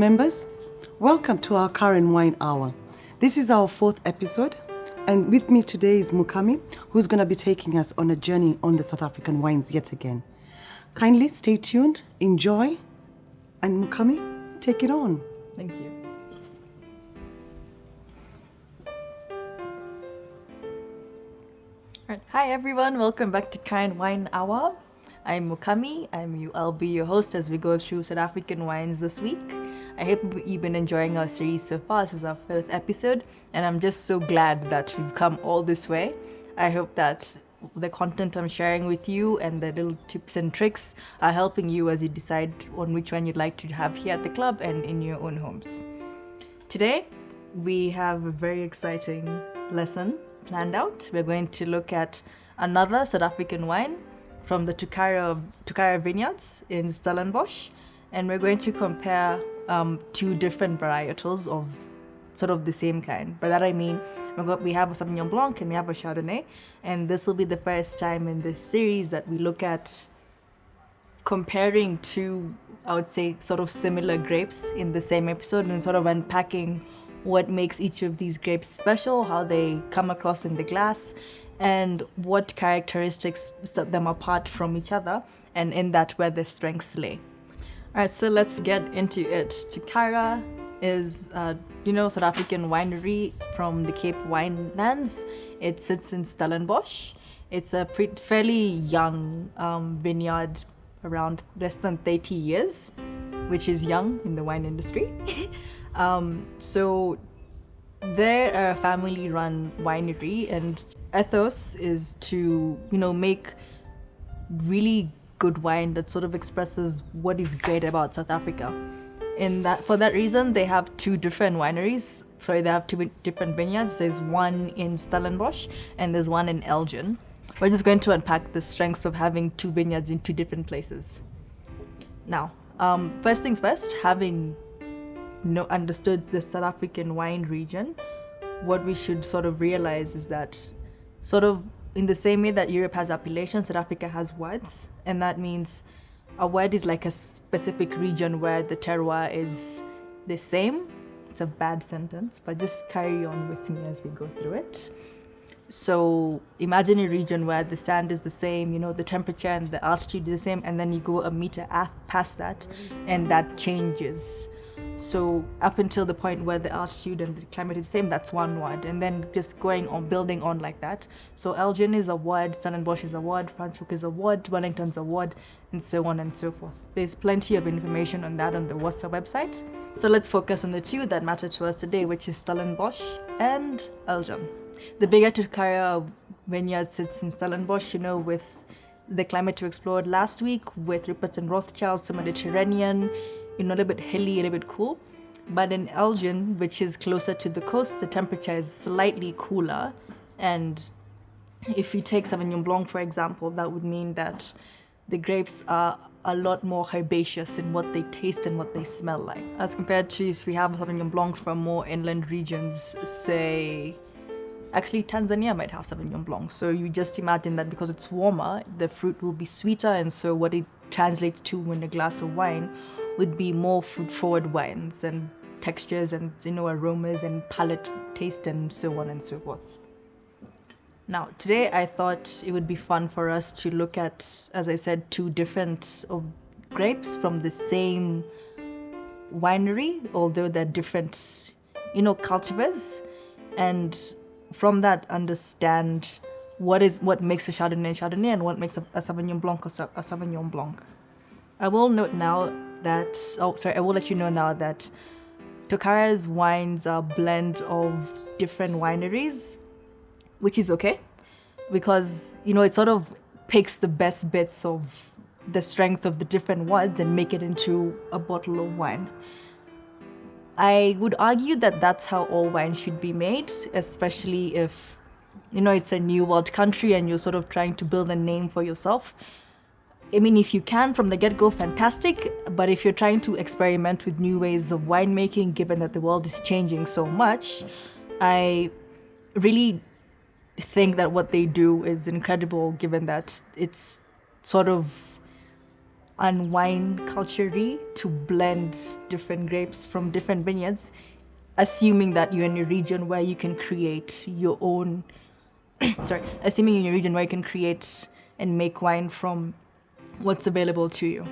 members, welcome to our Karen Wine Hour. This is our fourth episode, and with me today is Mukami, who's going to be taking us on a journey on the South African wines yet again. Kindly stay tuned, enjoy, and Mukami, take it on. Thank you. All right. Hi everyone, welcome back to Karen Wine Hour. I'm Mukami. I'll be your host as we go through South African wines this week. I hope you've been enjoying our series so far. This is our fifth episode, and I'm just so glad that we've come all this way. I hope that the content I'm sharing with you and the little tips and tricks are helping you as you decide on which one you'd like to have here at the club and in your own homes. Today, we have a very exciting lesson planned out. We're going to look at another South African wine from the Tokara vineyards in Stellenbosch, and we're going to compare two different varietals of sort of the same kind. By that I mean we have a Sauvignon Blanc and we have a Chardonnay, and this will be the first time in this series that we look at comparing two, I would say, sort of similar grapes in the same episode and sort of unpacking what makes each of these grapes special, how they come across in the glass, and what characteristics set them apart from each other, and in that where their strengths lay. All right, so let's get into it. Tokara is South African winery from the Cape Winelands. It sits in Stellenbosch. It's a fairly young vineyard, around less than 30 years, which is young in the wine industry. So they're a family-run winery, and ethos is to make really good wine that sort of expresses what is great about South Africa. For that reason, they have two different wineries. They have two different vineyards. There's one in Stellenbosch and there's one in Elgin. We're just going to unpack the strengths of having two vineyards in two different places. Now, first things first, having understood the South African wine region, what we should sort of realize is that sort of in the same way that Europe has appellations, South Africa has words, and that means a word is like a specific region where the terroir is the same. It's a bad sentence, but just carry on with me as we go through it. So imagine a region where the sand is the same, the temperature and the altitude is the same, and then you go a meter past that, and that changes. So up until the point where the altitude and the climate is the same, that's one word, and then just going on, building on like that. So Elgin is a word, Stellenbosch is a word, Franschhoek is a word, Wellington's a word, and so on and so forth. There's plenty of information on that on the WASA website. So let's focus on the two that matter to us today, which is Stellenbosch and Elgin. The bigger Tokara vineyard sits in Stellenbosch, with the climate we explored last week with Rupert's and Rothschild's, so Mediterranean, a little bit hilly, a little bit cool. But in Elgin, which is closer to the coast, the temperature is slightly cooler. And if you take Sauvignon Blanc, for example, that would mean that the grapes are a lot more herbaceous in what they taste and what they smell like. As compared to if we have Sauvignon Blanc from more inland regions, say, actually Tanzania might have Sauvignon Blanc. So you just imagine that because it's warmer, the fruit will be sweeter, and so what it translates to in a glass of wine would be more fruit-forward wines and textures and aromas and palate taste and so on and so forth. Now, today I thought it would be fun for us to look at, as I said, two different grapes from the same winery, although they're different, cultivars, and from that understand what makes a Chardonnay and what makes a Sauvignon Blanc a Sauvignon Blanc. I will let you know now that Tokara's wines are a blend of different wineries, which is okay, because, it sort of picks the best bits of the strength of the different words and make it into a bottle of wine. I would argue that that's how all wine should be made, especially if, it's a new world country and you're sort of trying to build a name for yourself. I mean, if you can from the get-go, fantastic. But if you're trying to experiment with new ways of winemaking, given that the world is changing so much, I really think that what they do is incredible, given that it's sort of wine culture to blend different grapes from different vineyards, assuming that you're in a region where you can create your own assuming in your region where you can create and make wine from what's available to you.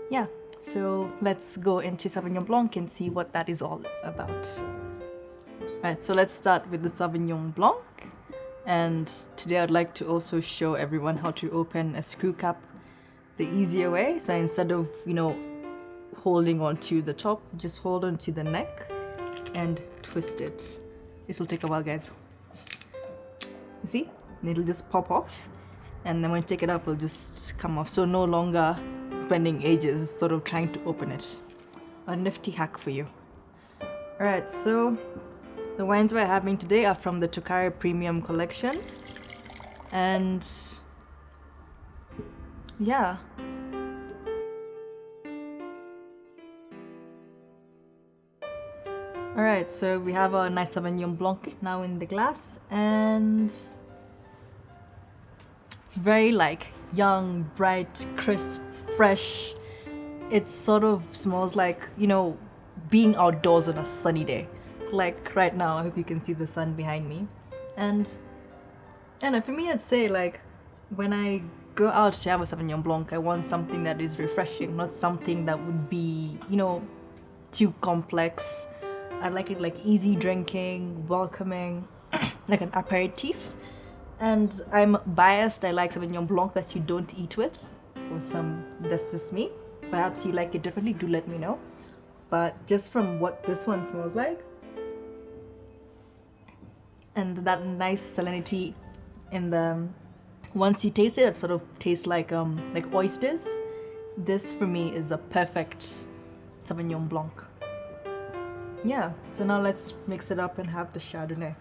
Yeah, so let's go into Sauvignon Blanc and see what that is all about. Alright, so let's start with the Sauvignon Blanc. And today I'd like to also show everyone how to open a screw cap the easier way. So instead of, holding onto the top, just hold onto the neck and twist it. This will take a while, guys. You see? And it'll just pop off. And then when you take it up, it'll just come off. So no longer spending ages sort of trying to open it. A nifty hack for you. Alright, so the wines we're having today are from the Tokara Premium Collection. And yeah. Alright, so we have our nice Sauvignon Blanc now in the glass, and it's very young, bright, crisp, fresh. It sort of smells like, being outdoors on a sunny day. Like right now, I hope you can see the sun behind me. And for me, I'd say when I go out to have a Sauvignon Blanc, I want something that is refreshing, not something that would be, too complex. I like it easy drinking, welcoming, like an aperitif. And I'm biased, I like Sauvignon Blanc that you don't eat with. That's just me. Perhaps you like it differently, do let me know. But just from what this one smells like, and that nice salinity in the, once you taste it sort of tastes like oysters. This for me is a perfect Sauvignon Blanc. Yeah, so now let's mix it up and have the Chardonnay.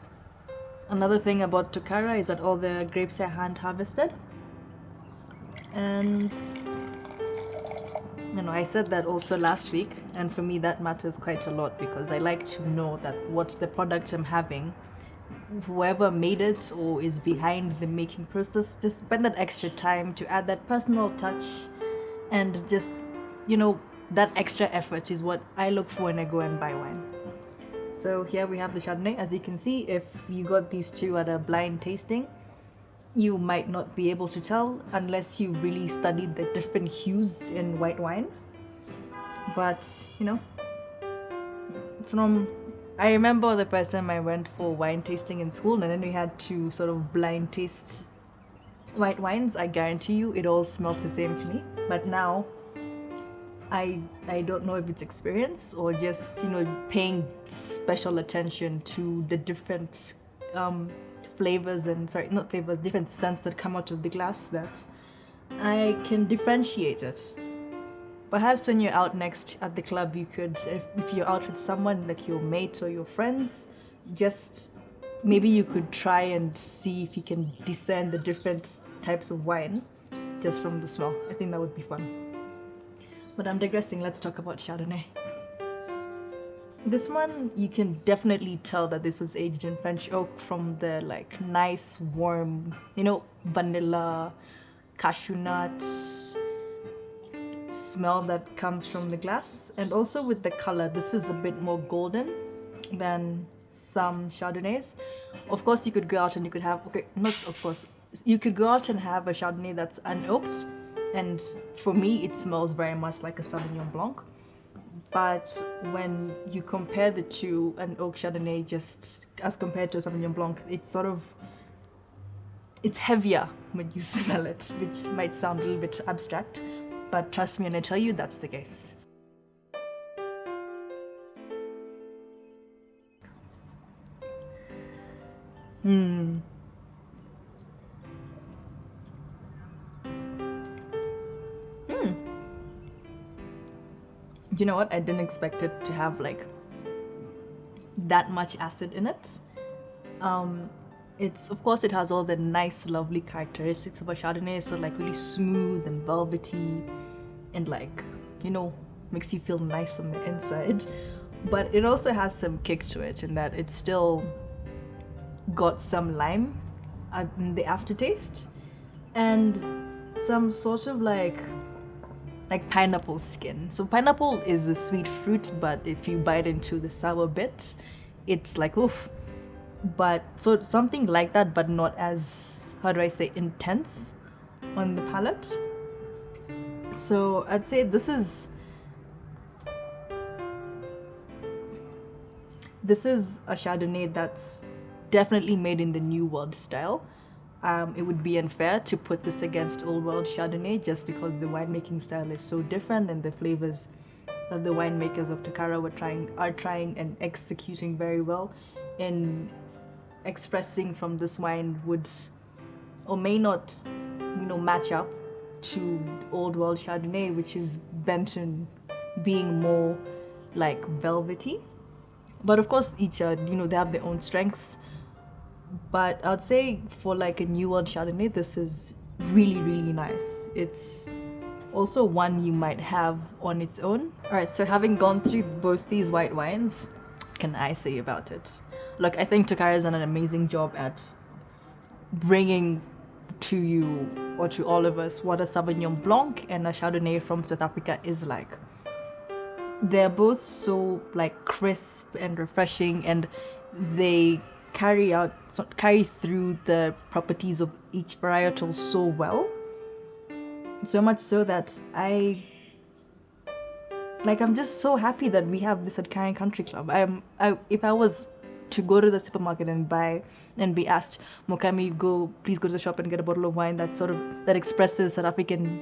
Another thing about Tokara is that all the grapes are hand harvested. And I said that also last week, and for me that matters quite a lot because I like to know that what the product I'm having, whoever made it or is behind the making process, just spend that extra time to add that personal touch, and just, that extra effort is what I look for when I go and buy wine. So here we have the Chardonnay. As you can see, if you got these two at a blind tasting, you might not be able to tell unless you really studied the different hues in white wine. But, I remember the first time I went for wine tasting in school, and then we had to sort of blind taste white wines. I guarantee you it all smelled the same to me. But now, I don't know if it's experience or just, paying special attention to the different flavors and, different scents that come out of the glass, that I can differentiate it. Perhaps when you're out next at the club, you could, if you're out with someone like your mate or your friends, just maybe you could try and see if you can discern the different types of wine just from the smell. I think that would be fun. But I'm digressing, let's talk about Chardonnay. This one, you can definitely tell that this was aged in French oak from the nice, warm, vanilla, cashew nuts smell that comes from the glass. And also with the color, this is a bit more golden than some Chardonnays. Of course, you could go out and you could have, you could go out and have a Chardonnay that's unoaked. And for me, it smells very much like a Sauvignon Blanc. But when you compare the two, an oak Chardonnay just as compared to a Sauvignon Blanc, it's heavier when you smell it, which might sound a little bit abstract. But trust me when I tell you, that's the case. You know what? I didn't expect it to have that much acid in it. It's, of course, it has all the nice, lovely characteristics of a Chardonnay, so really smooth and velvety, and makes you feel nice on the inside. But it also has some kick to it in that it's still got some lime in the aftertaste, and some sort of like pineapple skin. So pineapple is a sweet fruit, but if you bite into the sour bit, it's like oof. But so something like that, but not as, how do I say, intense on the palate. So I'd say this is a Chardonnay that's definitely made in the New World style. It would be unfair to put this against Old World Chardonnay just because the winemaking style is so different and the flavors that the winemakers of Tokara are trying and executing very well in expressing from this wine would or may not, match up to Old World Chardonnay, which is bent in being more like velvety. But of course, each they have their own strengths. But I'd say for like a New World Chardonnay, this is really, really nice. It's also one you might have on its own. Alright, so having gone through both these white wines, what can I say about it? Look, I think Tokara has done an amazing job at bringing to you or to all of us what a Sauvignon Blanc and a Chardonnay from South Africa is like. They're both so like crisp and refreshing, and they carry through the properties of each varietal so well. So much so that I'm just so happy that we have this at Karen Country Club. If I was to go to the supermarket and buy and be asked, Mukami, please go to the shop and get a bottle of wine that expresses South African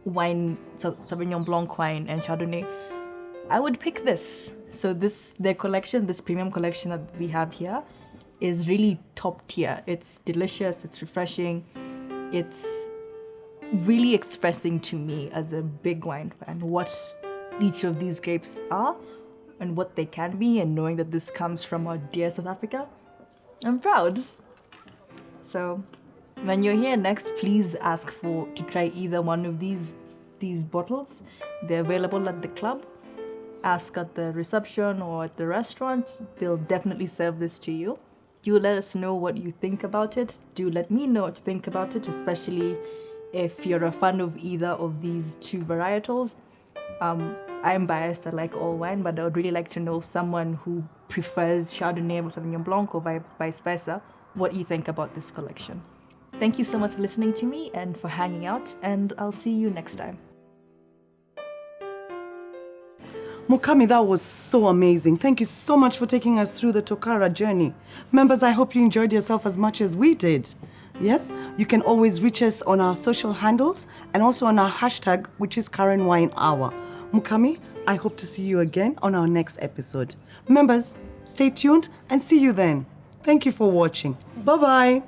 wine, Sauvignon Blanc wine and Chardonnay, I would pick this. So their collection, this premium collection that we have here, is really top tier. It's delicious, it's refreshing, it's really expressing to me as a big wine fan what each of these grapes are and what they can be, and knowing that this comes from our dear South Africa, I'm proud. So when you're here next, please ask to try either one of these bottles. They're available at the club. Ask at the reception or at the restaurant. They'll definitely serve this to you. Do let us know what you think about it. Do let me know what you think about it, especially if you're a fan of either of these two varietals. I'm biased, I like all wine, but I would really like to know someone who prefers Chardonnay over Sauvignon Blanc or vice versa, what you think about this collection. Thank you so much for listening to me and for hanging out, and I'll see you next time. Mukami, that was so amazing. Thank you so much for taking us through the Tokara journey. Members, I hope you enjoyed yourself as much as we did. Yes, you can always reach us on our social handles and also on our hashtag, which is Karen Wine Hour. Mukami, I hope to see you again on our next episode. Members, stay tuned and see you then. Thank you for watching. Bye-bye.